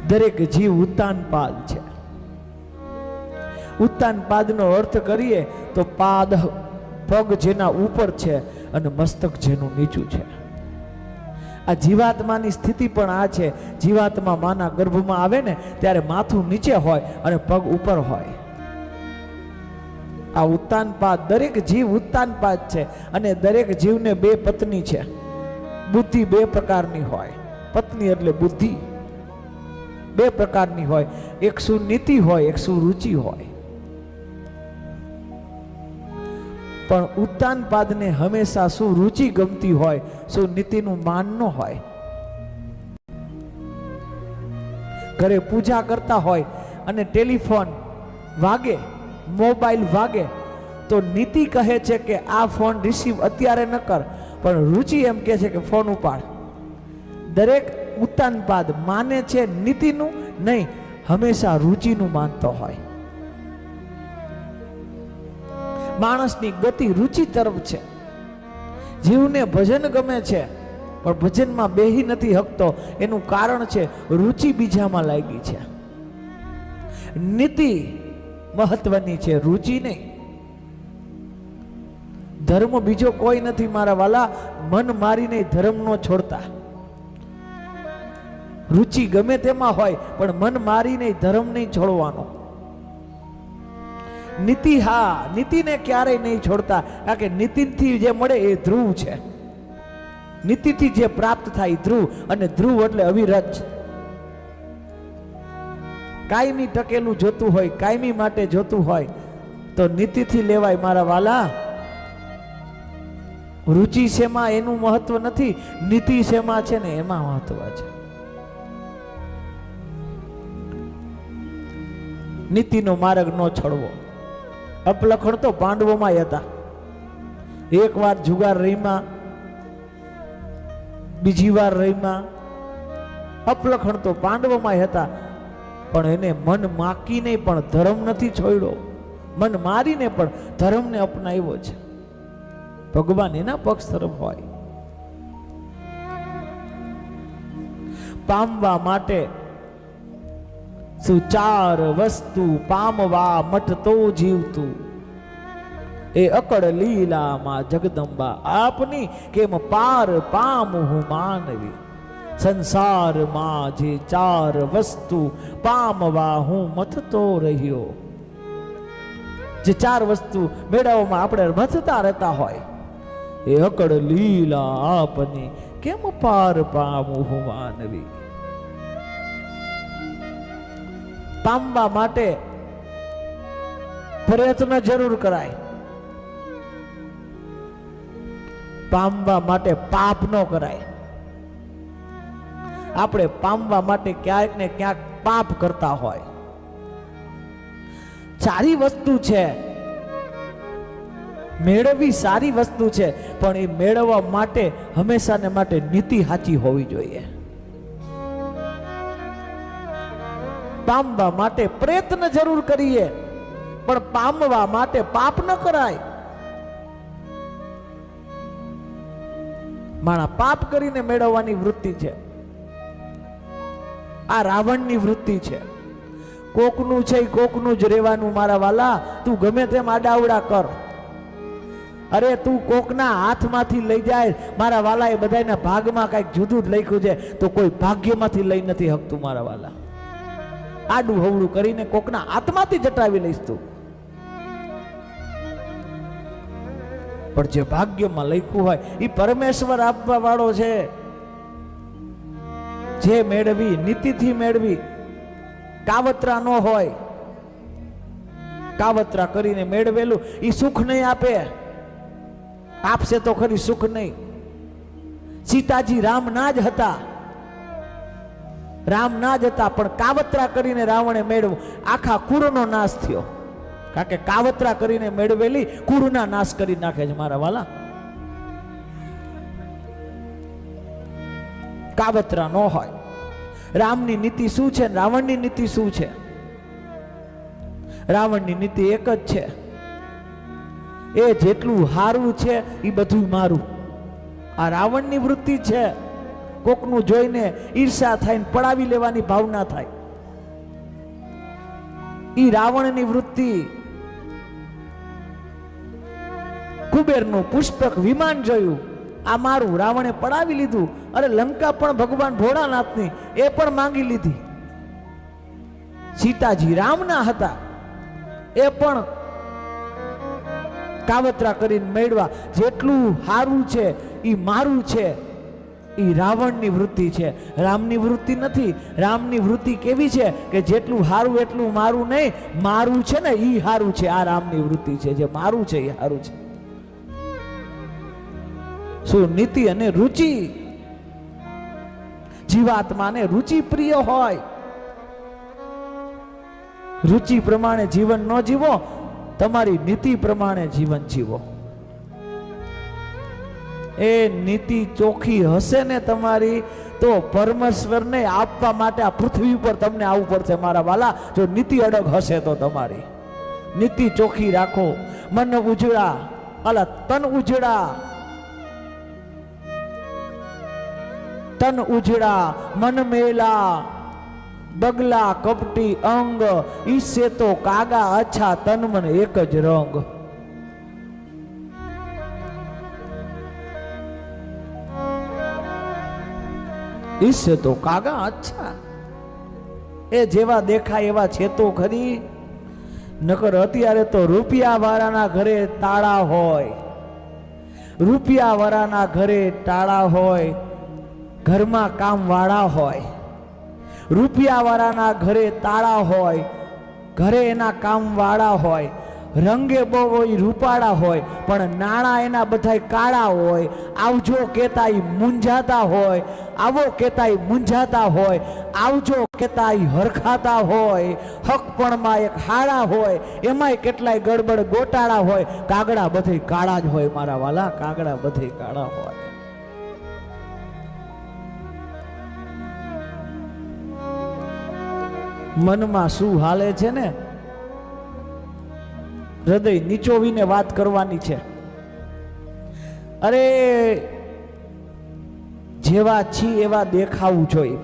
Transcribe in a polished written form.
દરેક જીવ ઉત્તાનપાદ છે. ઉત્તાનપાદનો અર્થ કરીએ તો પાદ પગ જેના ઉપર છે અને મસ્તક જેનું નીચું છે. આ જીવાત્માની સ્થિતિ પણ આ છે. જીવાત્મા માના ગર્ભમાં આવે ને ત્યારે માથું નીચે હોય અને પગ ઉપર હોય. આ ઉત્તાનપાદ, દરેક જીવ ઉત્તાનપાદ છે. અને દરેક જીવને બે પત્ની છે. બુદ્ધિ બે પ્રકારની હોય. પત્ની એટલે બુદ્ધિ બે પ્રકારની હોય. એક સુનીતિ હોય, એક સુરુચિ હોય. પણ ઉત્તાનપાદને હંમેશા સુરુચિ ગમતી હોય, સુનીતિનું માન ન હોય. ઘરે પૂજા કરતા હોય અને ટેલિફોન વાગે, મોબાઈલ વાગે, તો નીતિ કહે છે કે આ ફોન રિસીવ અત્યારે ન કર, પણ રુચિ એમ કહે છે કે ફોન ઉપાડ. દરેક ઉત્તાનપાદ માને છે નીતિનું નહીં, હંમેશા રુચિનું માનતો હોય. માણસની ગતિ રુચિ તરફ છે. જીવને ભજન ગમે છે પણ ભજનમાં બેહી નથી હકતો. એનું કારણ છે રુચિ બીજામાં લાગી છે. નીતિ મહત્વની છે, રુચિ નહીં. ધર્મ બીજો કોઈ નથી મારા વાલા. મન મારીને ધર્મ નો છોડતા. રુચિ ગમે તેમાં હોય પણ મન મારીને ધર્મ નહીં છોડવાનો. નીતિ, હા, નીતિને ક્યારેય નહીં છોડતા. કારણ કે નીતિથી જે મળે એ ધ્રુવ છે. નીતિથી જે પ્રાપ્ત થાય ધ્રુવ, અને ધ્રુવ એટલે અવિરત. કાયમી ટકેલું જોતું હોય, કાયમી માટે જોતું હોય તો નીતિથી લેવાય મારા વાલા. રુચિ શેમાં એનું મહત્વ નથી, નીતિ શેમાં છે ને એમાં મહત્વ છે. નીતિનો માર્ગ નો છોડવો. અપલખણ તો પાંડવોમાં હતા. એક વાર જુગાર રહીમાં, બીજી વાર રહીમાં. અપલખણ તો પાંડવોમાં હતા, પણ એને મન માકીને પણ ધર્મ નથી છોડ્યો. મન મારીને પણ ધર્મને અપનાવ્યો છે. ભગવાન એના પક્ષ તરફ હોય. પામવા માટે સુચાર વસ્તુ પામવા મટતો જીવતું, એ અકળ લીલામાં જગદંબા આપની કેમ પાર પામું માનવી. સંસારમાં જે ચાર વસ્તુ પામવા હું મથતો રહ્યો. જે ચાર વસ્તુ મેળવવામાં આપણે મથતા રહેતા હોય, એ અકળ લીલા આપની કેમ પાર પામું માનવી. પામવા માટે પ્રયત્ન જરૂર કરાય. પામવા માટે પાપ ન કરાય. આપણે પામવા માટે ક્યાંક ને ક્યાંક પાપ કરતા હોય. સારી વસ્તુ છે, મેળવવી સારી વસ્તુ છે, પણ એ મેળવવા માટે હંમેશા ને માટે નીતિ સાચી હોવી જોઈએ. પામવા માટે પ્રયત્ન જરૂર કરીએ, પણ પામવા માટે પાપ ન કરાય. માણા પાપ કરીને મેળવવાની વૃત્તિ છે. આ રાવણની વૃત્તિ છે. કોકનું છે કોકનું જ રહેવાનું મારા વાલા. તું ગમે તેમ આડાવડા કર. અરે તું કોકના હાથમાંથી લઈ જાય મારા વાલા. એ બધાના ભાગમાં કઈક જુદું જ લખ્યું છે, તો કોઈ ભાગ્યમાંથી લઈ નથી હકતું મારા વાલા. આડું હવડું કરીને કોકના હાથમાંથી જટાવી લઈશ તું. પણ જે ભાગ્યમાં લખ્યું હોય એ પરમેશ્વર આપવા વાળો છે. જે મેળવી નીતિથી મેળવી, કાવતરા ન હોય. કાવતરા કરીને મેળવેલું એ સુખ નહીં આપે. આપશે તો ખરી, સુખ નહીં. સીતાજી રામના જ હતા, રામના જ હતા, પણ કાવતરા કરીને રાવણે મેળવ્યું. આખા કુળનો નાશ થયો. કારણ કે કાવતરા કરીને મેળવેલી કુળના નાશ કરી નાખે છે મારા વાલા. કાવતરા ન હોય. રામની નીતિ શું છે, રાવણની નીતિ શું છે? રાવણની નીતિ એક જ છે, એ જેટલું હારું છે એ બધું મારું. આ રાવણની વૃત્તિ છે. કોકનું જોઈને ઈર્ષા થાય ને પડાવી લેવાની ભાવના થાય. ઈ રાવણની વૃત્તિ. કુબેરનું પુષ્પક વિમાન જોયું, આ મારું, રાવણે પડાવી લીધું. અરે લંકા પણ ભગવાન ભોળાનાથની, એ પણ માંગી લીધી. સીતાજી રામના હતા, એ પણ કાવતરા કરીને મેળવા. જેટલું સારું છે ઈ મારું છે, ઈ રાવણની વૃત્તિ છે, રામની વૃત્તિ નથી. રામની વૃત્તિ કેવી છે કે જેટલું સારું એટલું મારું નહીં, મારું છે ને ઈ સારું છે. આ રામની વૃત્તિ છે, જે મારું છે એ સારું છે. શું નીતિ અને રુચિ. જીવાત્માને રુચિ પ્રિય હોય, રુચિ પ્રમાણે જીવન ન જીવો, તમારી નીતિ પ્રમાણે જીવન જીવો. એ નીતિ ચોખ્ખી હશે ને તમારી, તો પરમેશ્વરને આપવા માટે આ પૃથ્વી ઉપર તમને આવવું પડશે મારા વાલા. જો નીતિ અડગ હશે તો તમારી નીતિ ચોખ્ખી રાખો. મન ઉજળા, અલા તન ઉજળા, તન ઉજળા મન મેલા, બગલા કપટી અંગ, ઈસે તો કાગા અચ્છા તન મન એક જ રંગ. ઈસે તો કાગા અચ્છા. એ જેવા દેખાય એવા છે તો ખરી. નકર અત્યારે તો રૂપિયા વાળાના ઘરે તાળા હોય, રૂપિયા વાળાના ઘરે તાળા હોય, ઘરમાં કામ વાળા હોય. રૂપિયા વાળાના ઘરે તાળા હોય, ઘરે એના કામ વાળા હોય. રંગે બહુ હોય, રૂપાળા હોય, પણ નાણાં એના બધા કાળા હોય. આવજો કેતા મૂંઝાતા હોય, આવો કેતા મૂંઝાતા હોય, આવજો કેતા હરખાતા હોય. હકપણમાં એક હાડા હોય, એમાંય કેટલાય ગડબડ ગોટાળા હોય. કાગડા બધે કાળા જ હોય મારા વાલા, કાગડા બધે કાળા હોય. મનમાં શું હાલે છે ને, હૃદય નીચોવીને વાત કરવાની છે. અરે જેવા છી એવા દેખાવું જોઈએ.